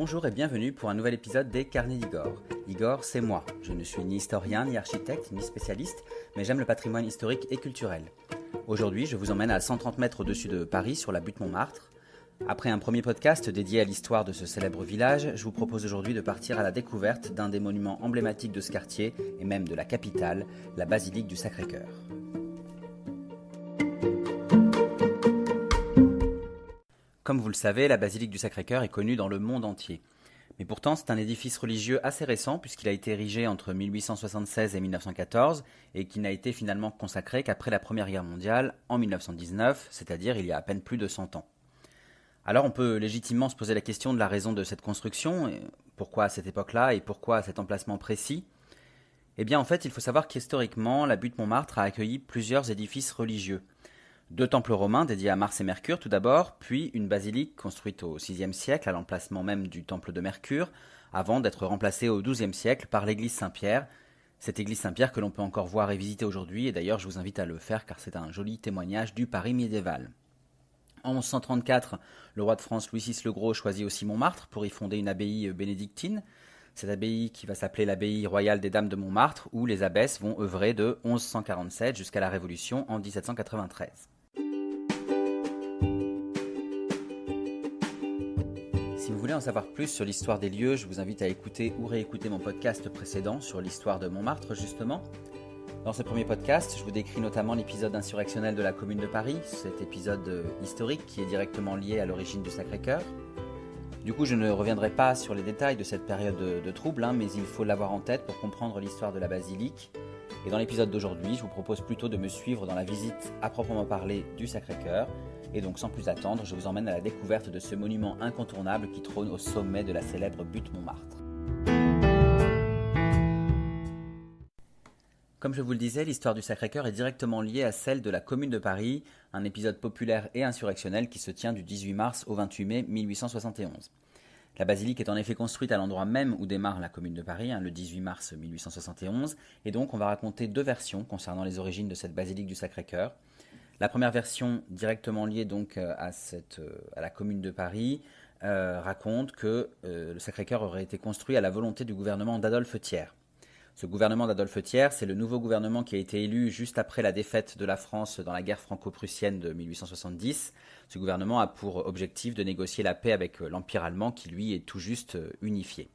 Bonjour et bienvenue pour un nouvel épisode des Carnets d'Igor. Igor, c'est moi. Je ne suis ni historien, ni architecte, ni spécialiste, mais j'aime le patrimoine historique et culturel. Aujourd'hui, je vous emmène à 130 mètres au-dessus de Paris, sur la butte Montmartre. Après un premier podcast dédié à l'histoire de ce célèbre village, je vous propose aujourd'hui de partir à la découverte d'un des monuments emblématiques de ce quartier, et même de la capitale, la basilique du Sacré-Cœur. Comme vous le savez, la basilique du Sacré-Cœur est connue dans le monde entier. Mais pourtant, c'est un édifice religieux assez récent puisqu'il a été érigé entre 1876 et 1914 et qu'il n'a été finalement consacré qu'après la Première Guerre mondiale en 1919, c'est-à-dire il y a à peine plus de 100 ans. Alors on peut légitimement se poser la question de la raison de cette construction, pourquoi à cette époque-là et pourquoi à cet emplacement précis. Eh bien en fait, il faut savoir qu'historiquement, la butte Montmartre a accueilli plusieurs édifices religieux. 2 temples romains dédiés à Mars et Mercure tout d'abord, puis une basilique construite au VIe siècle à l'emplacement même du temple de Mercure, avant d'être remplacée au XIIe siècle par l'église Saint-Pierre. Cette église Saint-Pierre que l'on peut encore voir et visiter aujourd'hui, et d'ailleurs je vous invite à le faire car c'est un joli témoignage du Paris médiéval. En 1134, le roi de France Louis VI le Gros choisit aussi Montmartre pour y fonder une abbaye bénédictine. Cette abbaye qui va s'appeler l'abbaye royale des Dames de Montmartre, où les abbesses vont œuvrer de 1147 jusqu'à la Révolution en 1793. Si vous voulez en savoir plus sur l'histoire des lieux, je vous invite à écouter ou réécouter mon podcast précédent sur l'histoire de Montmartre justement. Dans ce premier podcast, je vous décris notamment l'épisode insurrectionnel de la Commune de Paris, cet épisode historique qui est directement lié à l'origine du Sacré-Cœur. Du coup, je ne reviendrai pas sur les détails de cette période de trouble, mais il faut l'avoir en tête pour comprendre l'histoire de la basilique. Et dans l'épisode d'aujourd'hui, je vous propose plutôt de me suivre dans la visite à proprement parler du Sacré-Cœur. Et donc sans plus attendre, je vous emmène à la découverte de ce monument incontournable qui trône au sommet de la célèbre butte Montmartre. Comme je vous le disais, l'histoire du Sacré-Cœur est directement liée à celle de la Commune de Paris, un épisode populaire et insurrectionnel qui se tient du 18 mars au 28 mai 1871. La basilique est en effet construite à l'endroit même où démarre la Commune de Paris, le 18 mars 1871, et donc on va raconter 2 versions concernant les origines de cette basilique du Sacré-Cœur. La première version, directement liée donc à la Commune de Paris, raconte que le Sacré-Cœur aurait été construit à la volonté du gouvernement d'Adolphe Thiers. Ce gouvernement d'Adolphe Thiers, c'est le nouveau gouvernement qui a été élu juste après la défaite de la France dans la guerre franco-prussienne de 1870. Ce gouvernement a pour objectif de négocier la paix avec l'Empire allemand qui, lui, est tout juste unifié.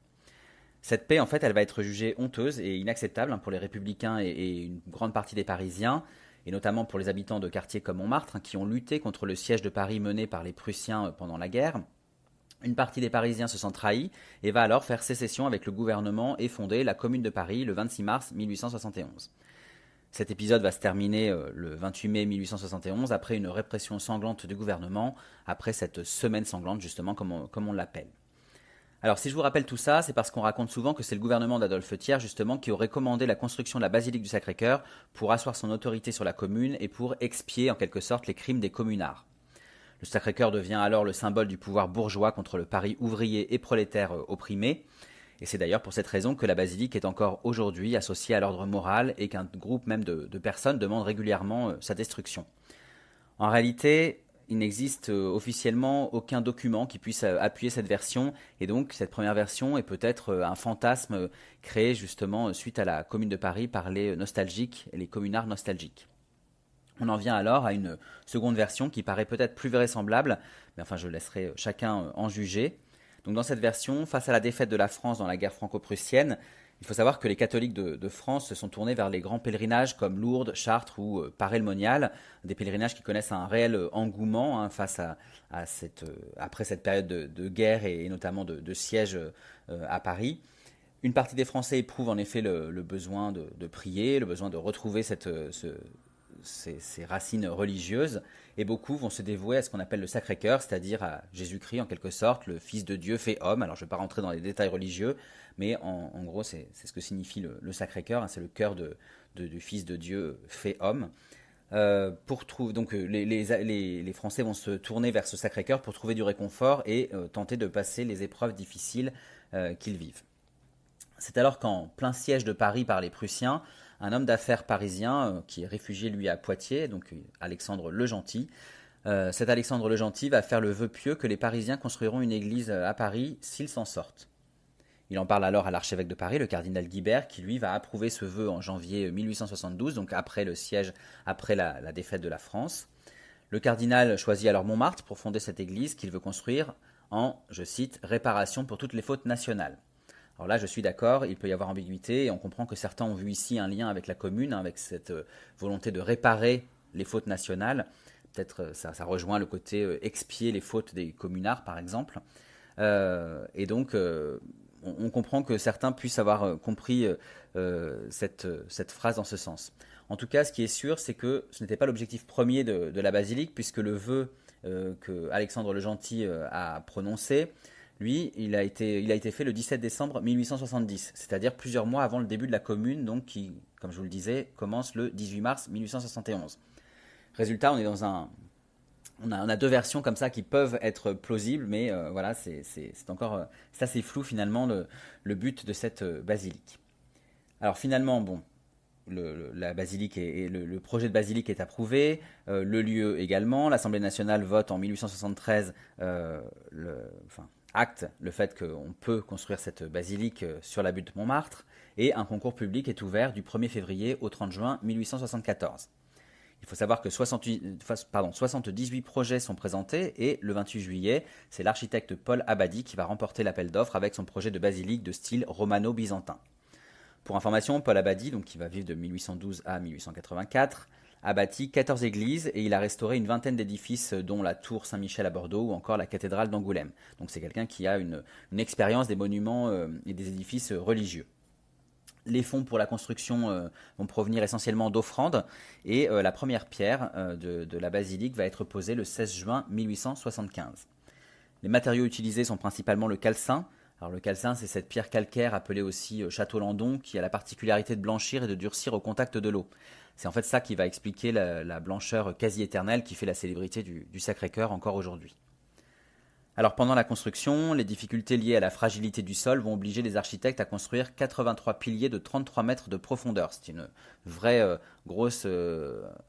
Cette paix, en fait, elle va être jugée honteuse et inacceptable pour les républicains et une grande partie des Parisiens, et notamment pour les habitants de quartiers comme Montmartre, qui ont lutté contre le siège de Paris mené par les Prussiens pendant la guerre. Une partie des Parisiens se sent trahie et va alors faire sécession avec le gouvernement et fonder la Commune de Paris le 26 mars 1871. Cet épisode va se terminer le 28 mai 1871 après une répression sanglante du gouvernement, après cette semaine sanglante justement comme on l'appelle. Alors si je vous rappelle tout ça, c'est parce qu'on raconte souvent que c'est le gouvernement d'Adolphe Thiers justement qui aurait commandé la construction de la basilique du Sacré-Cœur pour asseoir son autorité sur la commune et pour expier en quelque sorte les crimes des communards. Le Sacré-Cœur devient alors le symbole du pouvoir bourgeois contre le Paris ouvrier et prolétaire opprimé. Et c'est d'ailleurs pour cette raison que la basilique est encore aujourd'hui associée à l'ordre moral et qu'un groupe même de personnes demande régulièrement sa destruction. En réalité, il n'existe officiellement aucun document qui puisse appuyer cette version, et donc cette première version est peut-être un fantasme créé justement suite à la Commune de Paris par les nostalgiques et les communards nostalgiques. On en vient alors à une seconde version qui paraît peut-être plus vraisemblable, mais enfin je laisserai chacun en juger. Donc dans cette version, face à la défaite de la France dans la guerre franco-prussienne, il faut savoir que les catholiques de France se sont tournés vers les grands pèlerinages comme Lourdes, Chartres ou Paray-le-Monial, des pèlerinages qui connaissent un réel engouement face après cette période de guerre et notamment de siège à Paris. Une partie des Français éprouvent en effet le besoin de prier, le besoin de retrouver ces racines religieuses, et beaucoup vont se dévouer à ce qu'on appelle le Sacré-Cœur, c'est-à-dire à Jésus-Christ en quelque sorte, le Fils de Dieu fait homme. Alors je ne vais pas rentrer dans les détails religieux, mais en gros c'est ce que signifie le Sacré-Cœur, c'est le cœur du Fils de Dieu fait homme. Donc les Français vont se tourner vers ce Sacré-Cœur pour trouver du réconfort et tenter de passer les épreuves difficiles qu'ils vivent. C'est alors qu'en plein siège de Paris par les Prussiens, un homme d'affaires parisien qui est réfugié lui à Poitiers, donc Alexandre le Gentil, Cet Alexandre le Gentil va faire le vœu pieux que les Parisiens construiront une église à Paris s'ils s'en sortent. Il en parle alors à l'archevêque de Paris, le cardinal Guibert, qui lui va approuver ce vœu en janvier 1872, donc après le siège, après la défaite de la France. Le cardinal choisit alors Montmartre pour fonder cette église qu'il veut construire en, je cite, réparation pour toutes les fautes nationales. Alors là, je suis d'accord, il peut y avoir ambiguïté, et on comprend que certains ont vu ici un lien avec la commune, avec cette volonté de réparer les fautes nationales. Peut-être ça rejoint le côté expier les fautes des communards, par exemple. Et donc, on comprend que certains puissent avoir compris cette phrase dans ce sens. En tout cas, ce qui est sûr, c'est que ce n'était pas l'objectif premier de la basilique, puisque le vœu que Alexandre le Gentil a prononcé, lui, il a été fait le 17 décembre 1870, c'est-à-dire plusieurs mois avant le début de la commune, donc qui, comme je vous le disais, commence le 18 mars 1871. Résultat, on a deux versions comme ça qui peuvent être plausibles, mais voilà, c'est encore c'est assez flou finalement le but de cette basilique. Alors finalement, bon, la basilique le projet de basilique est approuvé, le lieu également. L'Assemblée nationale vote en 1873, acte le fait qu'on peut construire cette basilique sur la butte de Montmartre, et un concours public est ouvert du 1er février au 30 juin 1874. Il faut savoir que 78 projets sont présentés, et le 28 juillet, c'est l'architecte Paul Abadie qui va remporter l'appel d'offres avec son projet de basilique de style romano-byzantin. Pour information, Paul Abadie, donc qui va vivre de 1812 à 1884, a bâti 14 églises et il a restauré une vingtaine d'édifices, dont la tour Saint-Michel à Bordeaux ou encore la cathédrale d'Angoulême. Donc c'est quelqu'un qui a une expérience des monuments et des édifices religieux. Les fonds pour la construction vont provenir essentiellement d'offrandes, et la première pierre de la basilique va être posée le 16 juin 1875. Les matériaux utilisés sont principalement le calcin. Alors le calcin, c'est cette pierre calcaire appelée aussi château-landon, qui a la particularité de blanchir et de durcir au contact de l'eau. C'est en fait ça qui va expliquer la blancheur quasi éternelle qui fait la célébrité du Sacré-Cœur encore aujourd'hui. Alors pendant la construction, les difficultés liées à la fragilité du sol vont obliger les architectes à construire 83 piliers de 33 mètres de profondeur. C'est une vraie grosse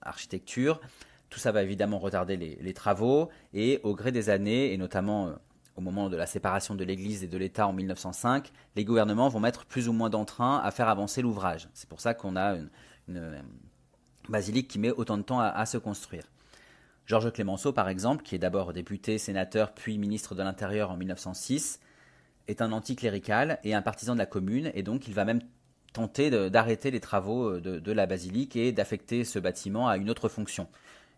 architecture. Tout ça va évidemment retarder les travaux, et au gré des années, et notamment au moment de la séparation de l'Église et de l'État en 1905, les gouvernements vont mettre plus ou moins d'entrain à faire avancer l'ouvrage. C'est pour ça qu'on a une basilique qui met autant de temps à se construire. Georges Clemenceau, par exemple, qui est d'abord député, sénateur, puis ministre de l'Intérieur en 1906, est un anticlérical et un partisan de la commune, et donc il va même tenter d'arrêter les travaux de la basilique et d'affecter ce bâtiment à une autre fonction.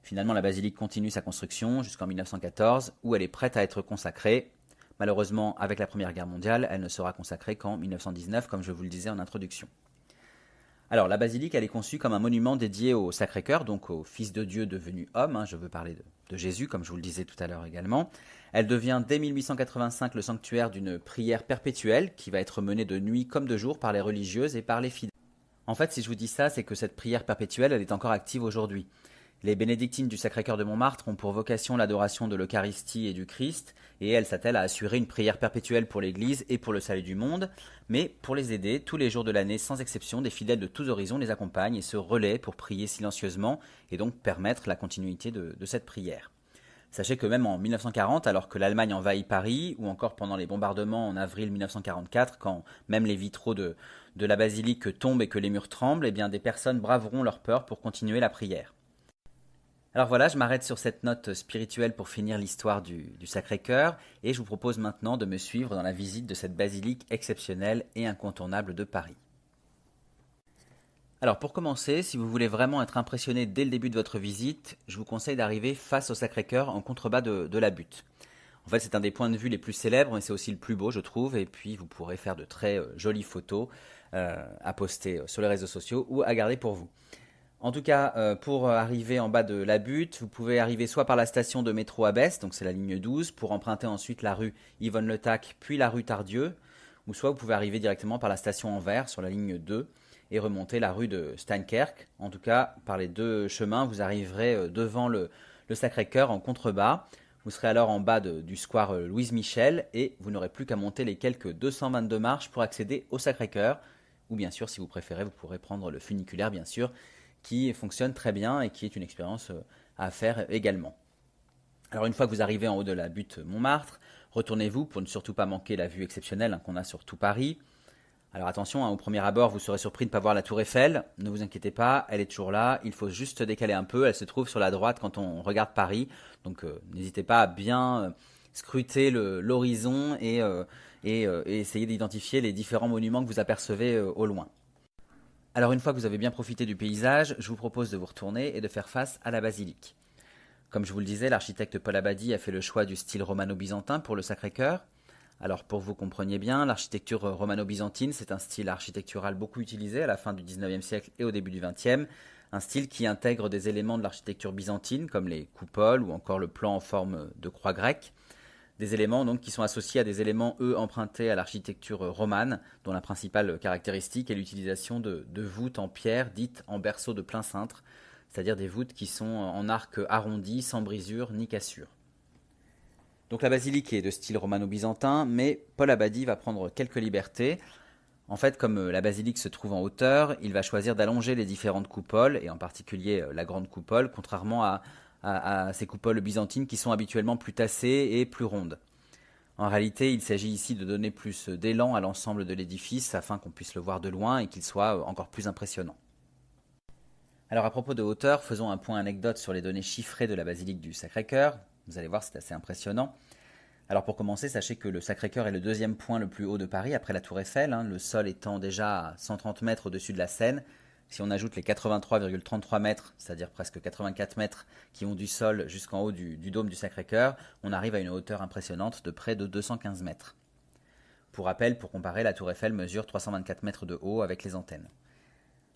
Finalement, la basilique continue sa construction jusqu'en 1914, où elle est prête à être consacrée. Malheureusement, avec la Première Guerre mondiale, elle ne sera consacrée qu'en 1919, comme je vous le disais en introduction. Alors, la basilique, elle est conçue comme un monument dédié au Sacré-Cœur, donc au Fils de Dieu devenu homme. Je veux parler de Jésus, comme je vous le disais tout à l'heure également. Elle devient dès 1885 le sanctuaire d'une prière perpétuelle qui va être menée de nuit comme de jour par les religieuses et par les fidèles. En fait, si je vous dis ça, c'est que cette prière perpétuelle, elle est encore active aujourd'hui. Les bénédictines du Sacré-Cœur de Montmartre ont pour vocation l'adoration de l'Eucharistie et du Christ, et elles s'attellent à assurer une prière perpétuelle pour l'Église et pour le salut du monde. Mais pour les aider, tous les jours de l'année, sans exception, des fidèles de tous horizons les accompagnent et se relaient pour prier silencieusement et donc permettre la continuité de cette prière. Sachez que même en 1940, alors que l'Allemagne envahit Paris, ou encore pendant les bombardements en avril 1944, quand même les vitraux de la basilique tombent et que les murs tremblent, eh bien des personnes braveront leur peur pour continuer la prière. Alors voilà, je m'arrête sur cette note spirituelle pour finir l'histoire du Sacré-Cœur, et je vous propose maintenant de me suivre dans la visite de cette basilique exceptionnelle et incontournable de Paris. Alors pour commencer, si vous voulez vraiment être impressionné dès le début de votre visite, je vous conseille d'arriver face au Sacré-Cœur en contrebas de la butte. En fait, c'est un des points de vue les plus célèbres et c'est aussi le plus beau, je trouve, et puis vous pourrez faire de très jolies photos à poster sur les réseaux sociaux ou à garder pour vous. En tout cas, pour arriver en bas de la butte, vous pouvez arriver soit par la station de métro Abbesse, donc c'est la ligne 12, pour emprunter ensuite la rue Yvonne Le Tac, puis la rue Tardieu, ou soit vous pouvez arriver directement par la station Anvers sur la ligne 2 et remonter la rue de Steinkerk. En tout cas, par les deux chemins, vous arriverez devant le Sacré-Cœur en contrebas. Vous serez alors en bas du square Louise Michel et vous n'aurez plus qu'à monter les quelques 222 marches pour accéder au Sacré-Cœur. Ou bien sûr, si vous préférez, vous pourrez prendre le funiculaire, bien sûr, qui fonctionne très bien et qui est une expérience à faire également. Alors une fois que vous arrivez en haut de la butte Montmartre, retournez-vous pour ne surtout pas manquer la vue exceptionnelle qu'on a sur tout Paris. Alors attention, au premier abord, vous serez surpris de ne pas voir la tour Eiffel. Ne vous inquiétez pas, elle est toujours là. Il faut juste décaler un peu. Elle se trouve sur la droite quand on regarde Paris. Donc n'hésitez pas à bien scruter l'horizon et essayer d'identifier les différents monuments que vous apercevez au loin. Alors une fois que vous avez bien profité du paysage, je vous propose de vous retourner et de faire face à la basilique. Comme je vous le disais, l'architecte Paul Abadie a fait le choix du style romano-byzantin pour le Sacré-Cœur. Alors pour que vous compreniez bien, l'architecture romano-byzantine, c'est un style architectural beaucoup utilisé à la fin du XIXe siècle et au début du XXe, un style qui intègre des éléments de l'architecture byzantine comme les coupoles ou encore le plan en forme de croix grecque, des éléments donc qui sont associés à des éléments empruntés à l'architecture romane, dont la principale caractéristique est l'utilisation de voûtes en pierre dites en berceau de plein cintre, c'est-à-dire des voûtes qui sont en arc arrondi, sans brisure ni cassure. Donc la basilique est de style romano-byzantin, mais Paul Abadie va prendre quelques libertés. En fait, comme la basilique se trouve en hauteur, il va choisir d'allonger les différentes coupoles, et en particulier la grande coupole, contrairement à ces coupoles byzantines qui sont habituellement plus tassées et plus rondes. En réalité, il s'agit ici de donner plus d'élan à l'ensemble de l'édifice afin qu'on puisse le voir de loin et qu'il soit encore plus impressionnant. Alors à propos de hauteur, faisons un point anecdote sur les données chiffrées de la basilique du Sacré-Cœur. Vous allez voir, c'est assez impressionnant. Alors pour commencer, sachez que le Sacré-Cœur est le deuxième point le plus haut de Paris après la Tour Eiffel, le sol étant déjà à 130 mètres au-dessus de la Seine. Si on ajoute les 83,33 mètres, c'est-à-dire presque 84 mètres qui vont du sol jusqu'en haut du dôme du Sacré-Cœur, on arrive à une hauteur impressionnante de près de 215 mètres. Pour rappel, pour comparer, la Tour Eiffel mesure 324 mètres de haut avec les antennes.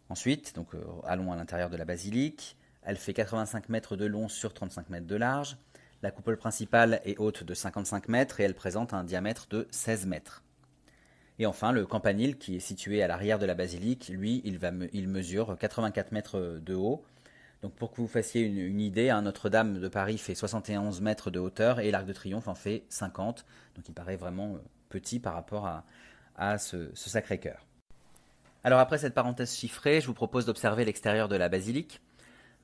Ensuite, donc, allons à l'intérieur de la basilique. Elle fait 85 mètres de long sur 35 mètres de large. La coupole principale est haute de 55 mètres et elle présente un diamètre de 16 mètres. Et enfin, le campanile, qui est situé à l'arrière de la basilique, lui, il mesure 84 mètres de haut. Donc pour que vous fassiez une idée, Notre-Dame de Paris fait 71 mètres de hauteur et l'Arc de Triomphe en fait 50. Donc il paraît vraiment petit par rapport à ce Sacré-Cœur. Alors après cette parenthèse chiffrée, je vous propose d'observer l'extérieur de la basilique.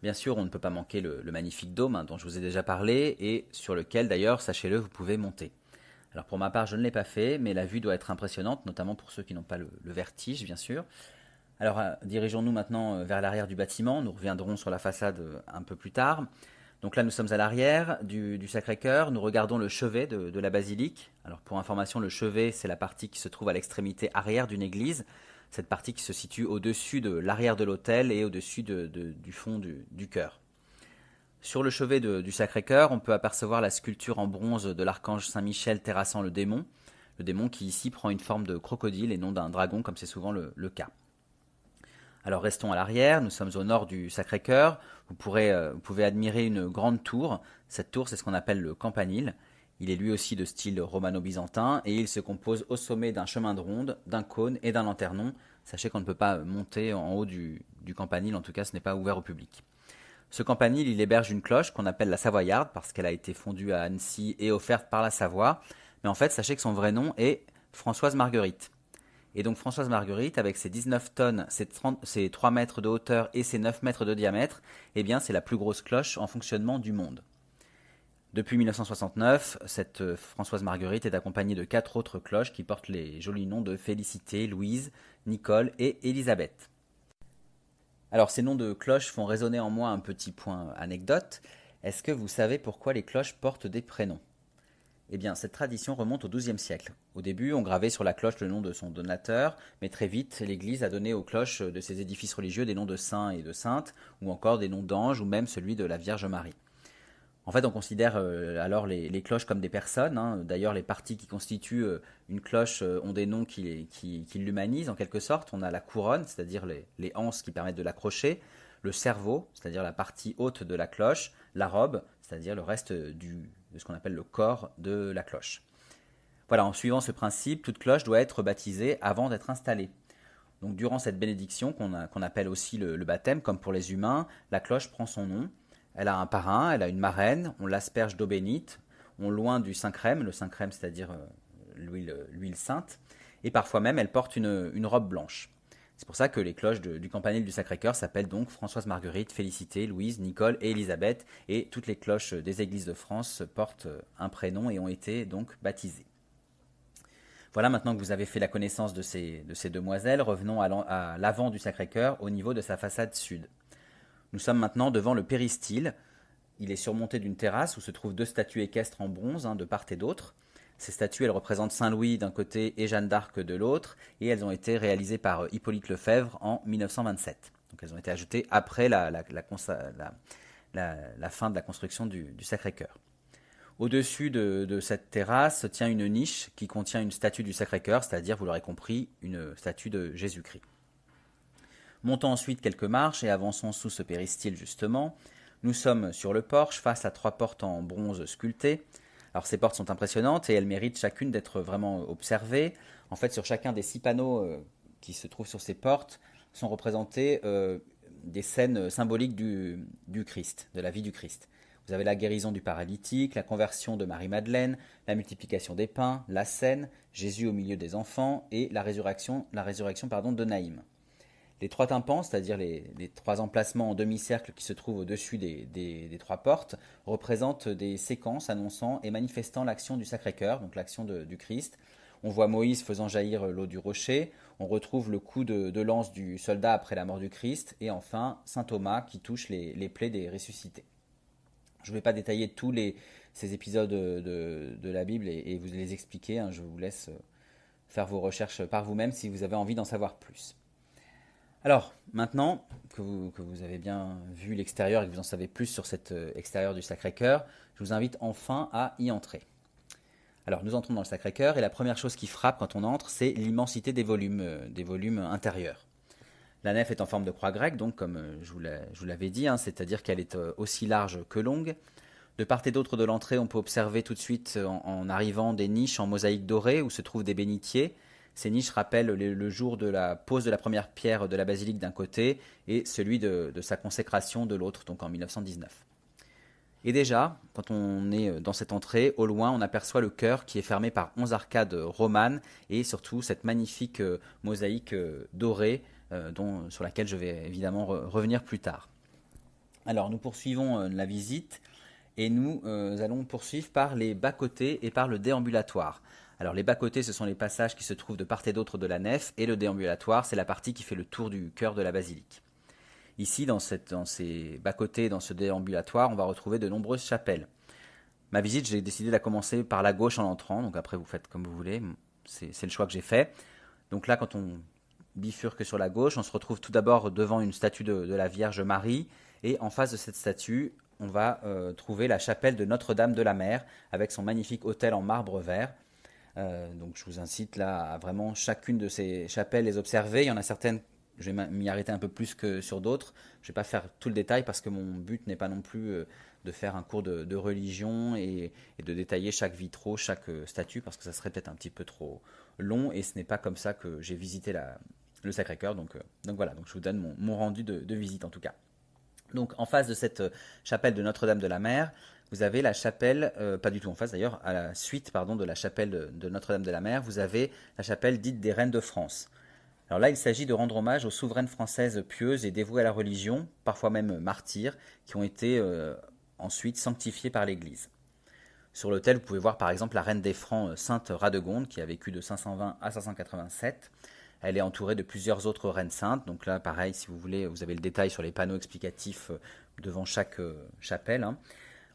Bien sûr, on ne peut pas manquer le magnifique dôme dont je vous ai déjà parlé et sur lequel d'ailleurs, sachez-le, vous pouvez monter. Alors pour ma part, je ne l'ai pas fait, mais la vue doit être impressionnante, notamment pour ceux qui n'ont pas le vertige, bien sûr. Alors dirigeons-nous maintenant vers l'arrière du bâtiment, nous reviendrons sur la façade un peu plus tard. Donc là, nous sommes à l'arrière du Sacré-Cœur, nous regardons le chevet de la basilique. Alors pour information, le chevet, c'est la partie qui se trouve à l'extrémité arrière d'une église, cette partie qui se situe au-dessus de l'arrière de l'autel et au-dessus du fond du chœur. Sur le chevet du Sacré-Cœur, on peut apercevoir la sculpture en bronze de l'archange Saint-Michel terrassant le démon qui ici prend une forme de crocodile et non d'un dragon comme c'est souvent le cas. Alors restons à l'arrière, nous sommes au nord du Sacré-Cœur, vous pouvez admirer une grande tour, cette tour c'est ce qu'on appelle le campanile, il est lui aussi de style romano-byzantin et il se compose au sommet d'un chemin de ronde, d'un cône et d'un lanternon. Sachez qu'on ne peut pas monter en haut du campanile, en tout cas ce n'est pas ouvert au public. Ce campanile, il héberge une cloche qu'on appelle la Savoyarde parce qu'elle a été fondue à Annecy et offerte par la Savoie. Mais en fait, sachez que son vrai nom est Françoise Marguerite. Et donc Françoise Marguerite, avec ses 19 tonnes, ses 3 mètres de hauteur et ses 9 mètres de diamètre, eh bien c'est la plus grosse cloche en fonctionnement du monde. Depuis 1969, cette Françoise Marguerite est accompagnée de 4 autres cloches qui portent les jolis noms de Félicité, Louise, Nicole et Élisabeth. Alors ces noms de cloches font résonner en moi un petit point anecdote. Est-ce que vous savez pourquoi les cloches portent des prénoms ? Eh bien, cette tradition remonte au XIIe siècle. Au début, on gravait sur la cloche le nom de son donateur, mais très vite, l'Église a donné aux cloches de ses édifices religieux des noms de saints et de saintes, ou encore des noms d'anges, ou même celui de la Vierge Marie. En fait, on considère alors les cloches comme des personnes. D'ailleurs, les parties qui constituent une cloche ont des noms qui l'humanisent en quelque sorte. On a la couronne, c'est-à-dire les anses qui permettent de l'accrocher, le cerveau, c'est-à-dire la partie haute de la cloche, la robe, c'est-à-dire le reste de ce qu'on appelle le corps de la cloche. Voilà, en suivant ce principe, toute cloche doit être baptisée avant d'être installée. Donc durant cette bénédiction, qu'on appelle aussi le baptême, comme pour les humains, la cloche prend son nom. Elle a un parrain, elle a une marraine, on l'asperge d'eau bénite, on loint du Saint-Crème, le Saint-Crème c'est-à-dire l'huile sainte, et parfois même elle porte une robe blanche. C'est pour ça que les cloches du campanile du Sacré-Cœur s'appellent donc Françoise Marguerite, Félicité, Louise, Nicole et Élisabeth, et toutes les cloches des églises de France portent un prénom et ont été donc baptisées. Voilà, maintenant que vous avez fait la connaissance de ces demoiselles, revenons à l'avant du Sacré-Cœur, au niveau de sa façade sud. Nous sommes maintenant devant le péristyle. Il est surmonté d'une terrasse où se trouvent 2 statues équestres en bronze, de part et d'autre. Ces statues, elles représentent Saint-Louis d'un côté et Jeanne d'Arc de l'autre, et elles ont été réalisées par Hippolyte Lefebvre en 1927. Donc elles ont été ajoutées après la fin de la construction du Sacré-Cœur. Au-dessus de cette terrasse se tient une niche qui contient une statue du Sacré-Cœur, c'est-à-dire, vous l'aurez compris, une statue de Jésus-Christ. Montons ensuite quelques marches et avançons sous ce péristyle justement. Nous sommes sur le porche, face à 3 portes en bronze sculptées. Alors ces portes sont impressionnantes et elles méritent chacune d'être vraiment observées. En fait, sur chacun des 6 panneaux qui se trouvent sur ces portes sont représentés des scènes symboliques du Christ, de la vie du Christ. Vous avez la guérison du paralytique, la conversion de Marie-Madeleine, la multiplication des pains, la scène, Jésus au milieu des enfants et la résurrection de Naïm. Les 3 tympans, c'est-à-dire les 3 emplacements en demi-cercle qui se trouvent au-dessus des 3 portes, représentent des séquences annonçant et manifestant l'action du Sacré-Cœur, donc l'action du Christ. On voit Moïse faisant jaillir l'eau du rocher, on retrouve le coup de lance du soldat après la mort du Christ, et enfin saint Thomas qui touche les plaies des ressuscités. Je ne vais pas détailler tous ces épisodes de la Bible et vous les expliquer, je vous laisse faire vos recherches par vous-même si vous avez envie d'en savoir plus. Alors, maintenant que vous avez bien vu l'extérieur et que vous en savez plus sur cet extérieur du Sacré-Cœur, je vous invite enfin à y entrer. Alors, nous entrons dans le Sacré-Cœur et la première chose qui frappe quand on entre, c'est l'immensité des volumes intérieurs. La nef est en forme de croix grecque, donc comme je vous l'avais dit, c'est-à-dire qu'elle est aussi large que longue. De part et d'autre de l'entrée, on peut observer tout de suite en arrivant des niches en mosaïque dorée où se trouvent des bénitiers. Ces niches rappellent le jour de la pose de la première pierre de la basilique d'un côté et celui de sa consécration de l'autre, donc en 1919. Et déjà, quand on est dans cette entrée, au loin, on aperçoit le chœur qui est fermé par 11 arcades romanes et surtout cette magnifique mosaïque dorée sur laquelle je vais évidemment revenir plus tard. Alors, nous poursuivons la visite et nous allons poursuivre par les bas-côtés et par le déambulatoire. Alors, les bas-côtés, ce sont les passages qui se trouvent de part et d'autre de la nef, et le déambulatoire, c'est la partie qui fait le tour du chœur de la basilique. Ici, dans ces bas-côtés, dans ce déambulatoire, on va retrouver de nombreuses chapelles. Ma visite, j'ai décidé de la commencer par la gauche en entrant, donc après vous faites comme vous voulez, c'est le choix que j'ai fait. Donc là, quand on bifurque sur la gauche, on se retrouve tout d'abord devant une statue de la Vierge Marie, et en face de cette statue, on va trouver la chapelle de Notre-Dame de la Mer, avec son magnifique autel en marbre vert. Donc je vous incite là à vraiment chacune de ces chapelles les observer. Il y en a certaines, je vais m'y arrêter un peu plus que sur d'autres. Je ne vais pas faire tout le détail parce que mon but n'est pas non plus de faire un cours de religion et de détailler chaque vitraux, chaque statue, parce que ça serait peut-être un petit peu trop long et ce n'est pas comme ça que j'ai visité le Sacré-Cœur. Donc voilà, donc je vous donne mon rendu de visite en tout cas. Donc en face de cette chapelle de Notre-Dame de la Mer, vous avez la chapelle, pas du tout en face d'ailleurs, à la suite de la chapelle de Notre-Dame de la Mer, vous avez la chapelle dite des Reines de France. Alors là, il s'agit de rendre hommage aux souveraines françaises pieuses et dévouées à la religion, parfois même martyrs, qui ont été ensuite sanctifiées par l'Église. Sur l'autel, vous pouvez voir par exemple la reine des Francs, Sainte Radegonde, qui a vécu de 520 à 587. Elle est entourée de plusieurs autres reines saintes. Donc là, pareil, si vous voulez, vous avez le détail sur les panneaux explicatifs devant chaque chapelle.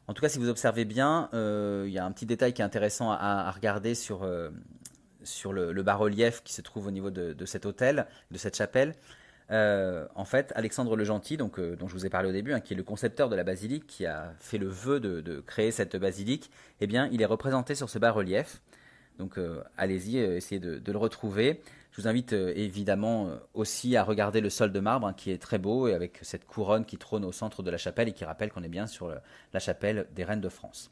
En tout cas, si vous observez bien, il y a un petit détail qui est intéressant à regarder sur le bas-relief qui se trouve au niveau de cet autel, de cette chapelle. En fait, Alexandre le Gentil, dont je vous ai parlé au début, qui est le concepteur de la basilique, qui a fait le vœu de créer cette basilique, eh bien, il est représenté sur ce bas-relief. Donc allez-y, essayez de le retrouver. Je vous invite évidemment aussi à regarder le sol de marbre qui est très beau et avec cette couronne qui trône au centre de la chapelle et qui rappelle qu'on est bien sur la chapelle des Reines de France.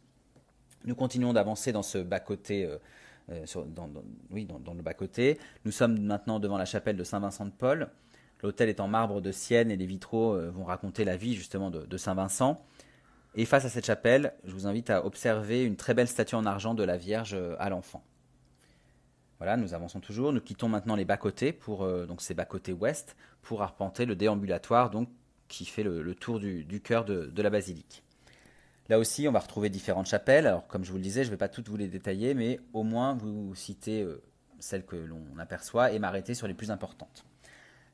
Nous continuons d'avancer dans ce bas-côté, dans le bas-côté. Nous sommes maintenant devant la chapelle de Saint-Vincent de Paul. L'autel est en marbre de Sienne et les vitraux vont raconter la vie justement de Saint-Vincent. Et face à cette chapelle, je vous invite à observer une très belle statue en argent de la Vierge à l'enfant. Voilà, nous avançons toujours. Nous quittons maintenant les bas-côtés, donc ces bas-côtés ouest, pour arpenter le déambulatoire donc, qui fait le tour du chœur de la basilique. Là aussi, on va retrouver différentes chapelles. Alors, comme je vous le disais, je ne vais pas toutes vous les détailler, mais au moins vous citer celles que l'on aperçoit et m'arrêter sur les plus importantes.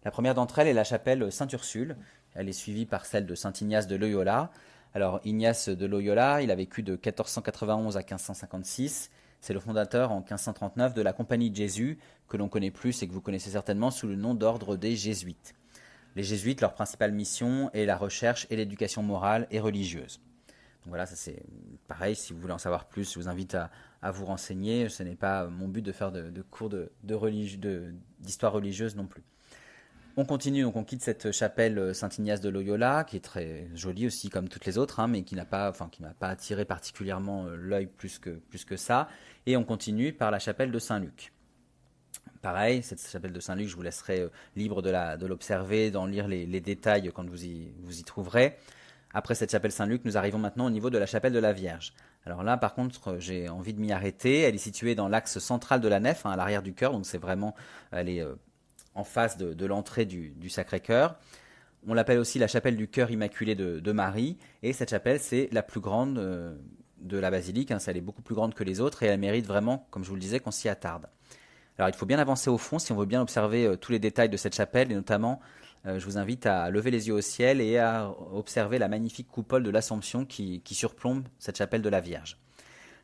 La première d'entre elles est la chapelle Sainte-Ursule. Elle est suivie par celle de Saint-Ignace de Loyola. Alors, Ignace de Loyola, il a vécu de 1491 à 1556. C'est le fondateur en 1539 de la Compagnie de Jésus, que l'on connaît plus et que vous connaissez certainement sous le nom d'ordre des Jésuites. Les Jésuites, leur principale mission est la recherche et l'éducation morale et religieuse. Donc voilà, ça c'est pareil, si vous voulez en savoir plus, je vous invite à vous renseigner. Ce n'est pas mon but de faire de cours d'histoire religieuse non plus. On continue, donc on quitte cette chapelle Saint-Ignace de Loyola, qui est très jolie aussi comme toutes les autres, mais qui n'a pas attiré particulièrement l'œil plus que ça. Et on continue par la chapelle de Saint-Luc. Pareil, cette chapelle de Saint-Luc, je vous laisserai libre de l'observer, d'en lire les détails quand vous y trouverez. Après cette chapelle Saint-Luc, nous arrivons maintenant au niveau de la chapelle de la Vierge. Alors là, par contre, j'ai envie de m'y arrêter. Elle est située dans l'axe central de la nef, à l'arrière du chœur, donc elle est en face de l'entrée du Sacré-Cœur. On l'appelle aussi la chapelle du Cœur Immaculé de Marie, et cette chapelle, c'est la plus grande de la basilique. Elle est beaucoup plus grande que les autres, et elle mérite vraiment, comme je vous le disais, qu'on s'y attarde. Alors il faut bien avancer au fond si on veut bien observer tous les détails de cette chapelle, et notamment je vous invite à lever les yeux au ciel et à observer la magnifique coupole de l'Assomption qui surplombe cette chapelle de la Vierge.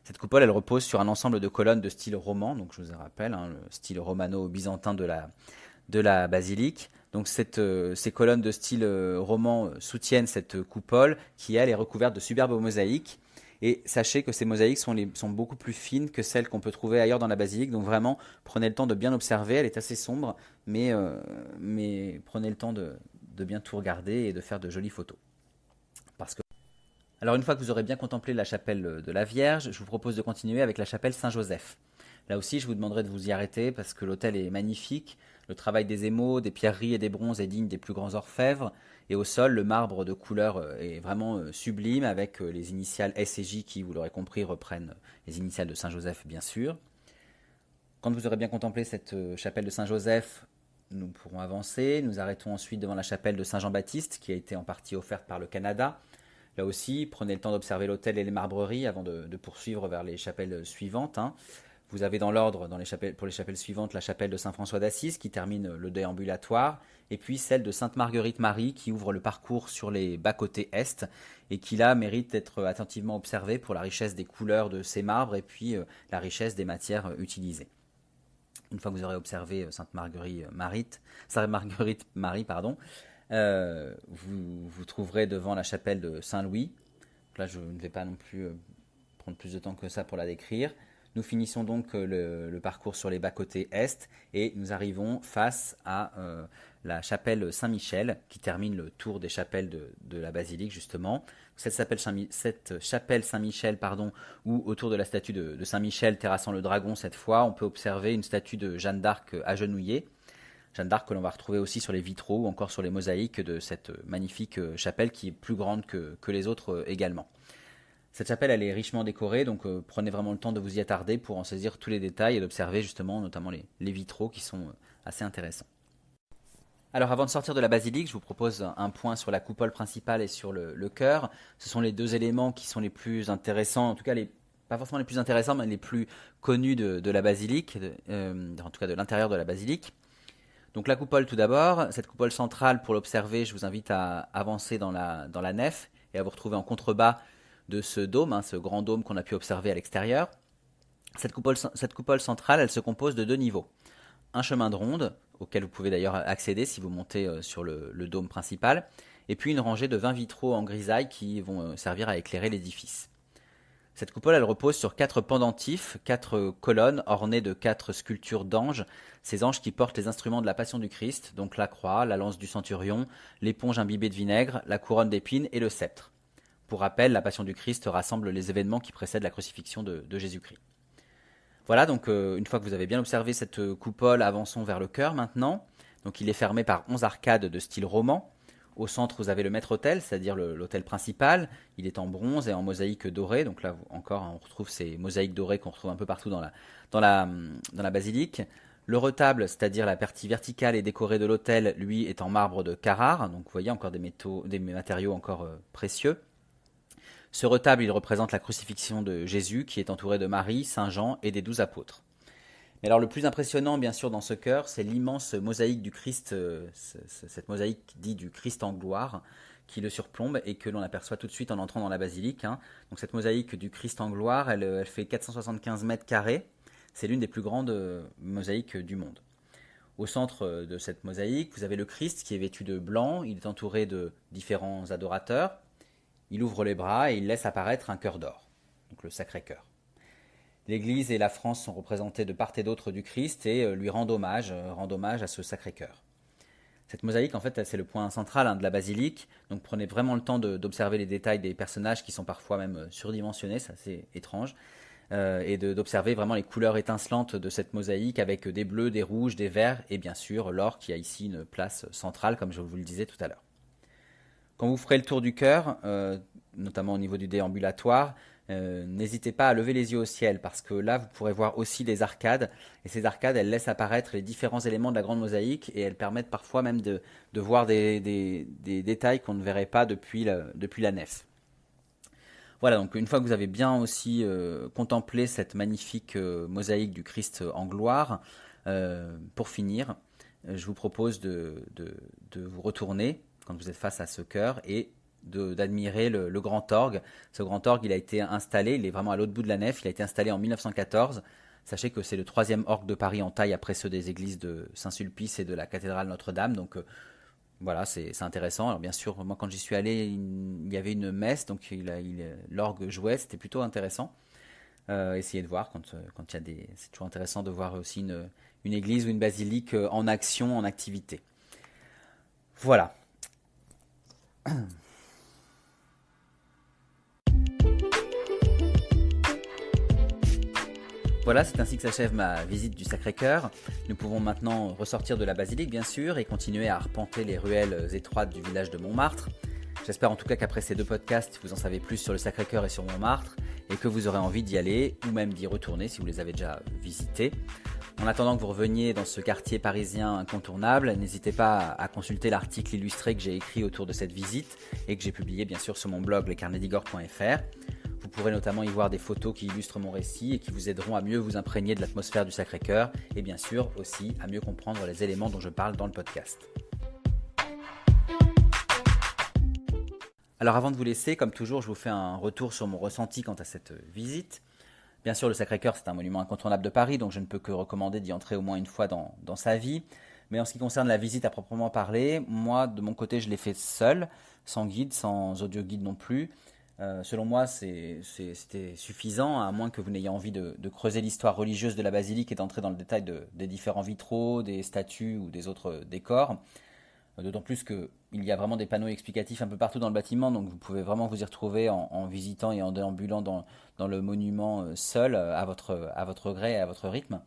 Cette coupole, elle repose sur un ensemble de colonnes de style roman, donc je vous rappelle, le style romano-byzantin de la basilique. Donc ces colonnes de style roman soutiennent cette coupole qui, elle, est recouverte de superbes mosaïques. Et sachez que ces mosaïques sont beaucoup plus fines que celles qu'on peut trouver ailleurs dans la basilique. Donc vraiment, prenez le temps de bien observer. Elle est assez sombre, mais prenez le temps de bien tout regarder et de faire de jolies photos. Alors une fois que vous aurez bien contemplé la chapelle de la Vierge, je vous propose de continuer avec la chapelle Saint-Joseph. Là aussi, je vous demanderai de vous y arrêter parce que l'autel est magnifique. Le travail des émaux, des pierreries et des bronzes est digne des plus grands orfèvres. Et au sol, le marbre de couleur est vraiment sublime avec les initiales S et J qui, vous l'aurez compris, reprennent les initiales de Saint-Joseph, bien sûr. Quand vous aurez bien contemplé cette chapelle de Saint-Joseph, nous pourrons avancer. Nous arrêtons ensuite devant la chapelle de Saint-Jean-Baptiste qui a été en partie offerte par le Canada. Là aussi, prenez le temps d'observer l'autel et les marbreries avant de poursuivre vers les chapelles suivantes. Vous avez dans l'ordre, pour les chapelles suivantes, la chapelle de Saint-François d'Assise qui termine le déambulatoire, et puis celle de Sainte-Marguerite-Marie qui ouvre le parcours sur les bas-côtés est, et qui là mérite d'être attentivement observée pour la richesse des couleurs de ces marbres et puis la richesse des matières utilisées. Une fois que vous aurez observé Sainte-Marguerite-Marie, vous trouverez devant la chapelle de Saint-Louis. Là, je ne vais pas non plus prendre plus de temps que ça pour la décrire. Nous finissons donc le parcours sur les bas-côtés est et nous arrivons face à la chapelle Saint-Michel qui termine le tour des chapelles de la basilique justement. Cette chapelle Saint-Michel, où autour de la statue de Saint-Michel terrassant le dragon cette fois, on peut observer une statue de Jeanne d'Arc agenouillée. Jeanne d'Arc que l'on va retrouver aussi sur les vitraux ou encore sur les mosaïques de cette magnifique chapelle qui est plus grande que les autres également. Cette chapelle, elle est richement décorée, donc prenez vraiment le temps de vous y attarder pour en saisir tous les détails et d'observer justement notamment les vitraux qui sont assez intéressants. Alors avant de sortir de la basilique, je vous propose un point sur la coupole principale et sur le chœur. Ce sont les deux éléments qui sont les plus intéressants, en tout cas pas forcément les plus intéressants, mais les plus connus de la basilique, en tout cas de l'intérieur de la basilique. Donc la coupole tout d'abord, cette coupole centrale, pour l'observer, je vous invite à avancer dans la nef et à vous retrouver en contrebas de ce dôme, ce grand dôme qu'on a pu observer à l'extérieur. Cette coupole centrale, elle se compose de deux niveaux. Un chemin de ronde, auquel vous pouvez d'ailleurs accéder si vous montez sur le dôme principal, et puis une rangée de 20 vitraux en grisaille qui vont servir à éclairer l'édifice. Cette coupole, elle repose sur 4 pendentifs, 4 colonnes ornées de 4 sculptures d'anges, ces anges qui portent les instruments de la Passion du Christ, donc la croix, la lance du centurion, l'éponge imbibée de vinaigre, la couronne d'épines et le sceptre. Pour rappel, la Passion du Christ rassemble les événements qui précèdent la crucifixion de Jésus-Christ. Voilà, donc une fois que vous avez bien observé cette coupole, avançons vers le chœur maintenant. Donc il est fermé par 11 arcades de style roman. Au centre, vous avez le maître-autel, c'est-à-dire l'autel principal. Il est en bronze et en mosaïque dorée. Donc là, encore, on retrouve ces mosaïques dorées qu'on retrouve un peu partout dans la basilique. Le retable, c'est-à-dire la partie verticale et décorée de l'autel, lui, est en marbre de Carrare. Donc vous voyez encore des matériaux encore précieux. Ce retable, il représente la crucifixion de Jésus, qui est entouré de Marie, Saint Jean et des 12 apôtres. Mais alors le plus impressionnant, bien sûr, dans ce chœur, c'est l'immense mosaïque du Christ, cette mosaïque dite du Christ en gloire, qui le surplombe et que l'on aperçoit tout de suite en entrant dans la basilique. Donc cette mosaïque du Christ en gloire, elle fait 475 mètres carrés. C'est l'une des plus grandes mosaïques du monde. Au centre de cette mosaïque, vous avez le Christ qui est vêtu de blanc. Il est entouré de différents adorateurs. Il ouvre les bras et il laisse apparaître un cœur d'or, donc le Sacré-Cœur. L'Église et la France sont représentées de part et d'autre du Christ et lui rendent hommage à ce Sacré-Cœur. Cette mosaïque, en fait, c'est le point central de la basilique, donc prenez vraiment le temps d'observer les détails des personnages qui sont parfois même surdimensionnés, c'est assez étrange, et d'observer vraiment les couleurs étincelantes de cette mosaïque avec des bleus, des rouges, des verts et bien sûr l'or qui a ici une place centrale, comme je vous le disais tout à l'heure. Quand vous ferez le tour du chœur, notamment au niveau du déambulatoire, n'hésitez pas à lever les yeux au ciel parce que là vous pourrez voir aussi des arcades et ces arcades elles laissent apparaître les différents éléments de la grande mosaïque et elles permettent parfois même de voir des détails qu'on ne verrait pas depuis la nef. Voilà, donc une fois que vous avez bien aussi contemplé cette magnifique mosaïque du Christ en gloire, pour finir, je vous propose de vous retourner quand vous êtes face à ce chœur et d'admirer le grand orgue. Ce grand orgue, il a été installé, il est vraiment à l'autre bout de la nef, il a été installé en 1914. Sachez que c'est le 3e orgue de Paris en taille après ceux des églises de Saint-Sulpice et de la cathédrale Notre-Dame. Donc voilà, c'est intéressant. Alors bien sûr, moi quand j'y suis allé, il y avait une messe, donc l'orgue jouait, c'était plutôt intéressant. Essayez de voir quand il y a des... C'est toujours intéressant de voir aussi une église ou une basilique en action, en activité. Voilà. Voilà, c'est ainsi que s'achève ma visite du Sacré-Cœur. Nous pouvons maintenant ressortir de la basilique, bien sûr, et continuer à arpenter les ruelles étroites du village de Montmartre. J'espère en tout cas qu'après ces 2 podcasts, vous en savez plus sur le Sacré-Cœur et sur Montmartre, et que vous aurez envie d'y aller, ou même d'y retourner si vous les avez déjà visités. En attendant que vous reveniez dans ce quartier parisien incontournable, n'hésitez pas à consulter l'article illustré que j'ai écrit autour de cette visite, et que j'ai publié bien sûr sur mon blog lescarnetsdigor.fr. Vous pourrez notamment y voir des photos qui illustrent mon récit et qui vous aideront à mieux vous imprégner de l'atmosphère du Sacré-Cœur et bien sûr aussi à mieux comprendre les éléments dont je parle dans le podcast. Alors avant de vous laisser, comme toujours, je vous fais un retour sur mon ressenti quant à cette visite. Bien sûr, le Sacré-Cœur, c'est un monument incontournable de Paris, donc je ne peux que recommander d'y entrer au moins une fois dans sa vie. Mais en ce qui concerne la visite à proprement parler, moi, de mon côté, je l'ai fait seul, sans guide, sans audio-guide non plus. Selon moi, c'était suffisant, à moins que vous n'ayez envie de creuser l'histoire religieuse de la basilique et d'entrer dans le détail des différents vitraux, des statues ou des autres décors. D'autant plus qu'il y a vraiment des panneaux explicatifs un peu partout dans le bâtiment, donc vous pouvez vraiment vous y retrouver en visitant et en déambulant dans le monument seul, à votre gré et à votre rythme.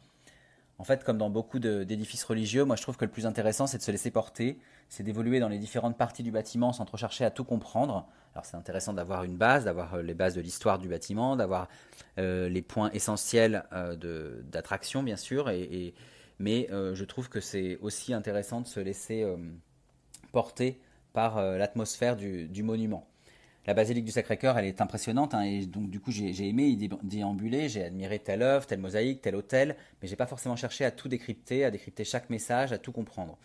En fait, comme dans beaucoup d'édifices religieux, moi je trouve que le plus intéressant c'est de se laisser porter, c'est d'évoluer dans les différentes parties du bâtiment sans trop chercher à tout comprendre. Alors c'est intéressant d'avoir une base, d'avoir les bases de l'histoire du bâtiment, d'avoir les points essentiels d'attraction bien sûr, mais je trouve que c'est aussi intéressant de se laisser porter par l'atmosphère du monument. La basilique du Sacré-Cœur, elle est impressionnante, et donc du coup j'ai aimé y déambuler, j'ai admiré telle œuvre, telle mosaïque, tel autel, mais j'ai pas forcément cherché à tout décrypter, à décrypter chaque message, à tout comprendre.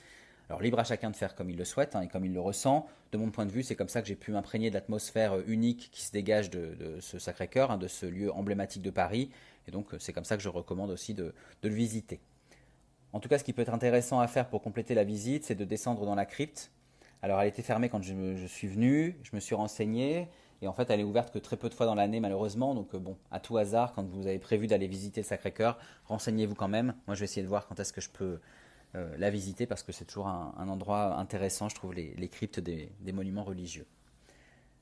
Alors libre à chacun de faire comme il le souhaite et comme il le ressent. De mon point de vue, c'est comme ça que j'ai pu m'imprégner de l'atmosphère unique qui se dégage de ce Sacré-Cœur, de ce lieu emblématique de Paris, et donc c'est comme ça que je recommande aussi de le visiter. En tout cas, ce qui peut être intéressant à faire pour compléter la visite, c'est de descendre dans la crypte. Alors elle était fermée quand je suis venu, je me suis renseigné, et en fait elle est ouverte que très peu de fois dans l'année malheureusement, donc bon, à tout hasard, quand vous avez prévu d'aller visiter le Sacré-Cœur, renseignez-vous quand même. Moi je vais essayer de voir quand est-ce que je peux la visiter, parce que c'est toujours un endroit intéressant, je trouve, les cryptes des monuments religieux.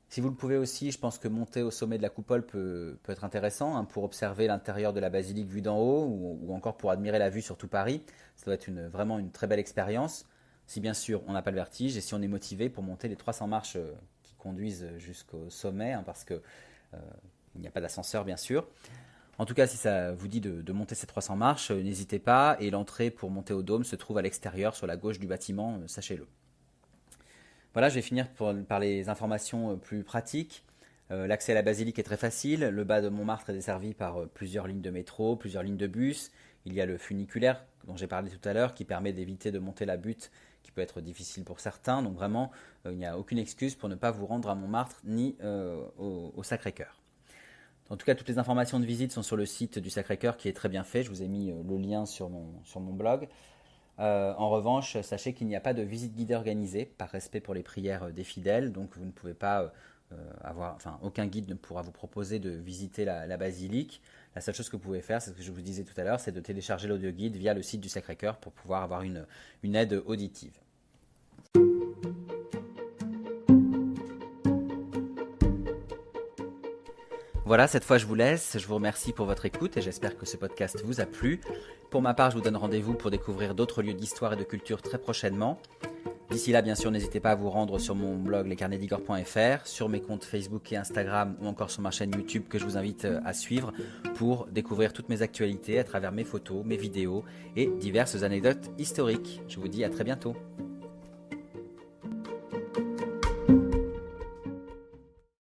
Si vous le pouvez aussi, je pense que monter au sommet de la coupole peut être intéressant, pour observer l'intérieur de la basilique vue d'en haut, ou encore pour admirer la vue sur tout Paris. Ça doit être vraiment une très belle expérience. si bien sûr on n'a pas le vertige et si on est motivé pour monter les 300 marches qui conduisent jusqu'au sommet, hein, parce que il n'y a pas d'ascenseur bien sûr. En tout cas, si ça vous dit de monter ces 300 marches, n'hésitez pas, et l'entrée pour monter au dôme se trouve à l'extérieur, sur la gauche du bâtiment, sachez-le. Voilà, je vais finir par les informations plus pratiques. L'accès à la basilique est très facile. Le bas de Montmartre est desservi par plusieurs lignes de métro, plusieurs lignes de bus. Il y a le funiculaire dont j'ai parlé tout à l'heure qui permet d'éviter de monter la butte qui peut être difficile pour certains. Donc vraiment, il n'y a aucune excuse pour ne pas vous rendre à Montmartre ni au Sacré-Cœur. En tout cas, toutes les informations de visite sont sur le site du Sacré-Cœur qui est très bien fait. Je vous ai mis le lien sur mon blog. En revanche, sachez qu'il n'y a pas de visite guidée organisée par respect pour les prières des fidèles. Donc vous ne pouvez pas aucun guide ne pourra vous proposer de visiter la basilique. La seule chose que vous pouvez faire, c'est ce que je vous disais tout à l'heure, c'est de télécharger l'audio guide via le site du Sacré-Cœur pour pouvoir avoir une aide auditive. Voilà, cette fois je vous laisse, je vous remercie pour votre écoute et j'espère que ce podcast vous a plu. Pour ma part, je vous donne rendez-vous pour découvrir d'autres lieux d'histoire et de culture très prochainement. D'ici là, bien sûr, n'hésitez pas à vous rendre sur mon blog lescarnetsdigor.fr, sur mes comptes Facebook et Instagram ou encore sur ma chaîne YouTube que je vous invite à suivre pour découvrir toutes mes actualités à travers mes photos, mes vidéos et diverses anecdotes historiques. Je vous dis à très bientôt.